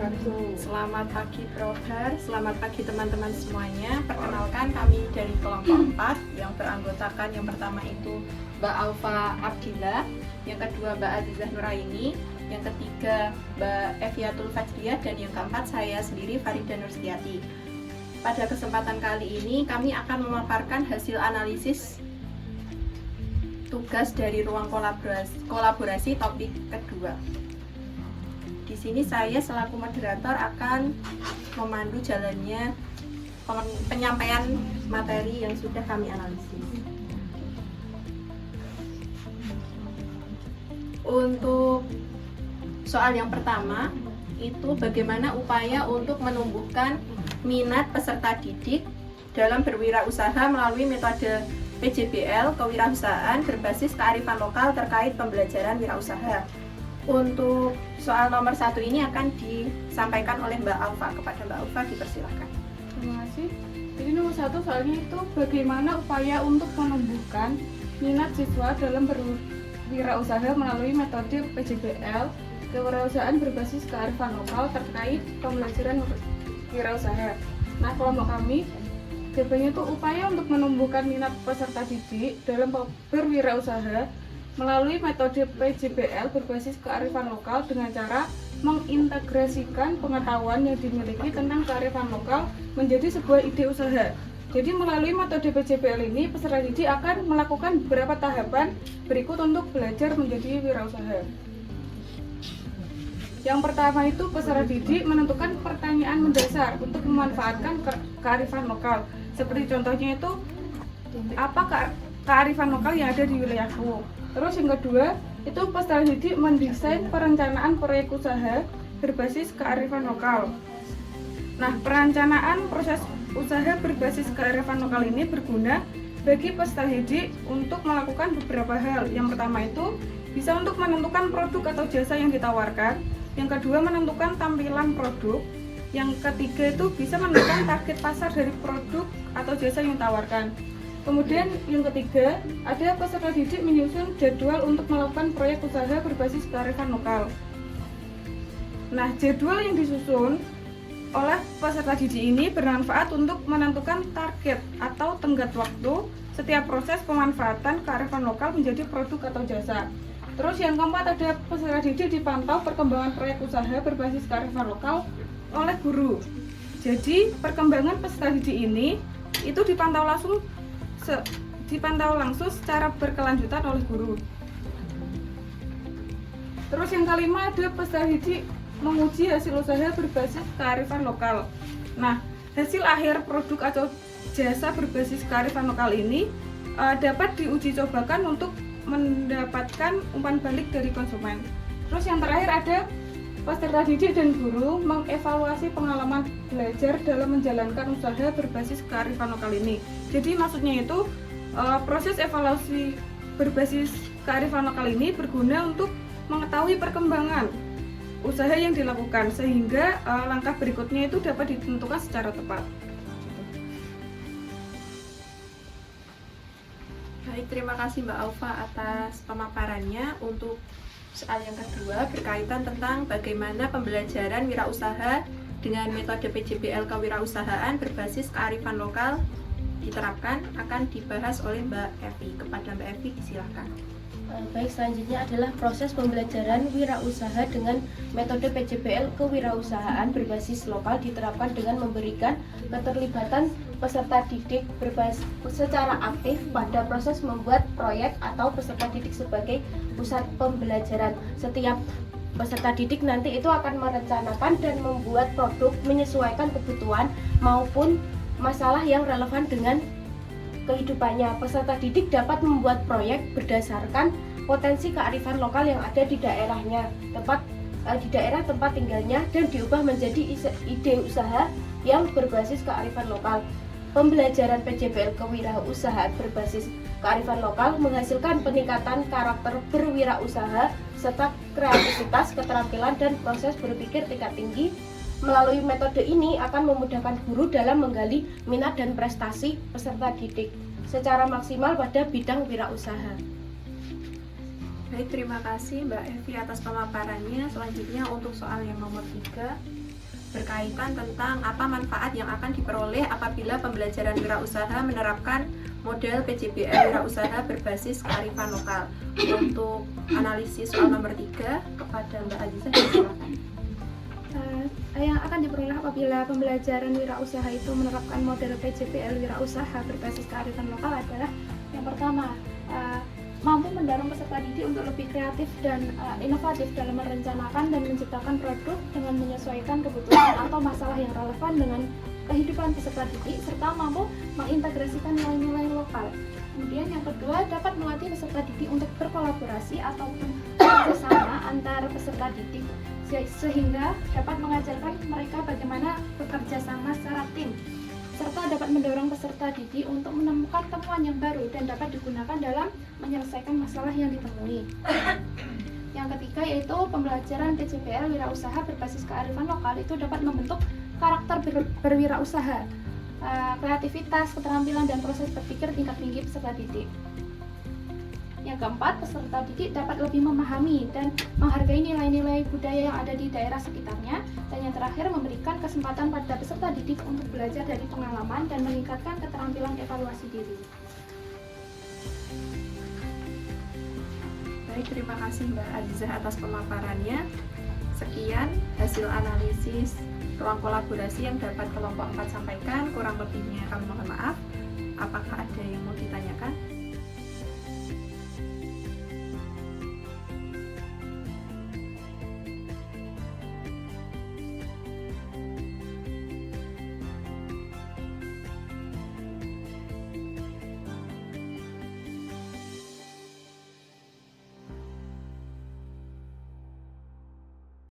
wabarakatuh. Selamat pagi Prof. Selamat pagi teman-teman semuanya. Perkenalkan kami dari kelompok 4 yang beranggotakan yang pertama itu Mbak Alfa Abdillah, yang kedua Mbak Azizah Nuraini, yang ketiga Mbak Eviatul Fajriyah, dan yang keempat saya sendiri Farida Nurstiati. Pada kesempatan kali ini kami akan memaparkan hasil analisis tugas dari ruang kolaborasi topik kedua. Di sini saya selaku moderator akan memandu jalannya penyampaian materi yang sudah kami analisis. Untuk soal yang pertama, itu bagaimana upaya untuk menumbuhkan minat peserta didik dalam berwirausaha melalui metode PJBL kewirausahaan berbasis kearifan lokal terkait pembelajaran wirausaha. Untuk soal nomor 1 ini akan disampaikan oleh Mbak Alfa. Kepada Mbak Alfa dipersilakan. Terima kasih. Jadi nomor 1 soalnya itu bagaimana upaya untuk menumbuhkan minat siswa dalam berwirausaha melalui metode PJBL kewirausahaan berbasis kearifan lokal terkait pembelajaran wirausaha. Nah, kelompok kami jawabannya itu upaya untuk menumbuhkan minat peserta didik dalam berwirausaha melalui metode PJBL berbasis kearifan lokal dengan cara mengintegrasikan pengetahuan yang dimiliki tentang kearifan lokal menjadi sebuah ide usaha. Jadi melalui metode PJBL ini peserta didik akan melakukan beberapa tahapan berikut untuk belajar menjadi wirausaha. Yang pertama itu peserta didik menentukan pertanyaan mendasar untuk memanfaatkan kearifan lokal. Seperti contohnya itu apa kearifan lokal yang ada di wilayahku. Terus yang kedua, itu peserta didik mendesain perencanaan proyek usaha berbasis kearifan lokal. Nah, perencanaan proses usaha berbasis kearifan lokal ini berguna bagi peserta didik untuk melakukan beberapa hal. Yang pertama itu bisa untuk menentukan produk atau jasa yang ditawarkan. Yang kedua, menentukan tampilan produk. Yang ketiga itu bisa menentukan target pasar dari produk atau jasa yang ditawarkan. Kemudian yang ketiga, ada peserta didik menyusun jadwal untuk melakukan proyek usaha berbasis kearifan lokal. Nah, jadwal yang disusun oleh peserta didik ini bermanfaat untuk menentukan target atau tenggat waktu setiap proses pemanfaatan kearifan lokal menjadi produk atau jasa. Terus yang keempat, ada peserta didik dipantau perkembangan proyek usaha berbasis kearifan lokal oleh guru. Jadi, perkembangan peserta didik ini itu dipantau langsung secara berkelanjutan oleh guru. Terus yang kelima, ada peserta didik menguji hasil usaha berbasis kearifan lokal. Nah, hasil akhir produk atau jasa berbasis kearifan lokal ini dapat diuji cobakan untuk mendapatkan umpan balik dari konsumen. Terus yang terakhir, ada peserta didik dan guru mengevaluasi pengalaman belajar dalam menjalankan usaha berbasis kearifan lokal ini. Jadi maksudnya itu proses evaluasi berbasis kearifan lokal ini berguna untuk mengetahui perkembangan usaha yang dilakukan sehingga langkah berikutnya itu dapat ditentukan secara tepat. Baik, terima kasih Mbak Alfa atas pemaparannya. Untuk soal yang kedua berkaitan tentang bagaimana pembelajaran wirausaha dengan metode PJBL kewirausahaan berbasis kearifan lokal diterapkan akan dibahas oleh Mbak Evi. Kepada Mbak Evi disilakan. Baik, selanjutnya adalah proses pembelajaran wirausaha dengan metode PJBL kewirausahaan berbasis lokal diterapkan dengan memberikan keterlibatan peserta didik secara aktif pada proses membuat proyek atau peserta didik sebagai pusat pembelajaran. Setiap peserta didik nanti itu akan merencanakan dan membuat produk menyesuaikan kebutuhan maupun masalah yang relevan dengan kehidupannya. Peserta didik dapat membuat proyek berdasarkan potensi kearifan lokal yang ada di daerahnya, di daerah tempat tinggalnya, dan diubah menjadi ide usaha yang berbasis kearifan lokal. Pembelajaran PJBL kewirausahaan berbasis kearifan lokal menghasilkan peningkatan karakter berwirausaha serta kreativitas, keterampilan, dan proses berpikir tingkat tinggi. Melalui metode ini akan memudahkan guru dalam menggali minat dan prestasi peserta didik secara maksimal pada bidang wirausaha. Baik, terima kasih Mbak Evi atas pemaparannya. Selanjutnya untuk soal yang nomor 3 berkaitan tentang apa manfaat yang akan diperoleh apabila pembelajaran wirausaha menerapkan model PJBL wirausaha berbasis kearifan lokal. Untuk analisis soal nomor 3 kepada Mbak Azizah, silakan. Yang akan diperoleh apabila pembelajaran wirausaha itu menerapkan model PJBL wirausaha berbasis kearifan lokal adalah yang pertama, mampu mendorong peserta didik untuk lebih kreatif dan inovatif dalam merencanakan dan menciptakan produk dengan menyesuaikan kebutuhan atau masalah yang relevan dengan kehidupan peserta didik, serta mampu mengintegrasikan nilai-nilai lokal. Kemudian yang kedua, dapat melatih peserta didik untuk berkolaborasi ataupun bekerjasama antar peserta didik, sehingga dapat mengajarkan mereka bagaimana bekerja sama secara tim, serta dapat mendorong peserta didik untuk menemukan temuan yang baru dan dapat digunakan dalam menyelesaikan masalah yang ditemui. Yang ketiga yaitu pembelajaran PJBL wirausaha berbasis kearifan lokal itu dapat membentuk karakter berwirausaha, kreativitas, keterampilan, dan proses berpikir tingkat tinggi peserta didik. Yang keempat, peserta didik dapat lebih memahami dan menghargai nilai-nilai budaya yang ada di daerah sekitarnya. Dan yang terakhir, memberikan kesempatan pada peserta didik untuk belajar dari pengalaman dan meningkatkan keterampilan evaluasi diri. Baik, terima kasih Mbak Azizah atas pemaparannya. Sekian hasil analisis ruang kolaborasi yang dapat kelompok 4 sampaikan. Kurang lebihnya kami mohon maaf. Apakah ada yang mau ditanyakan?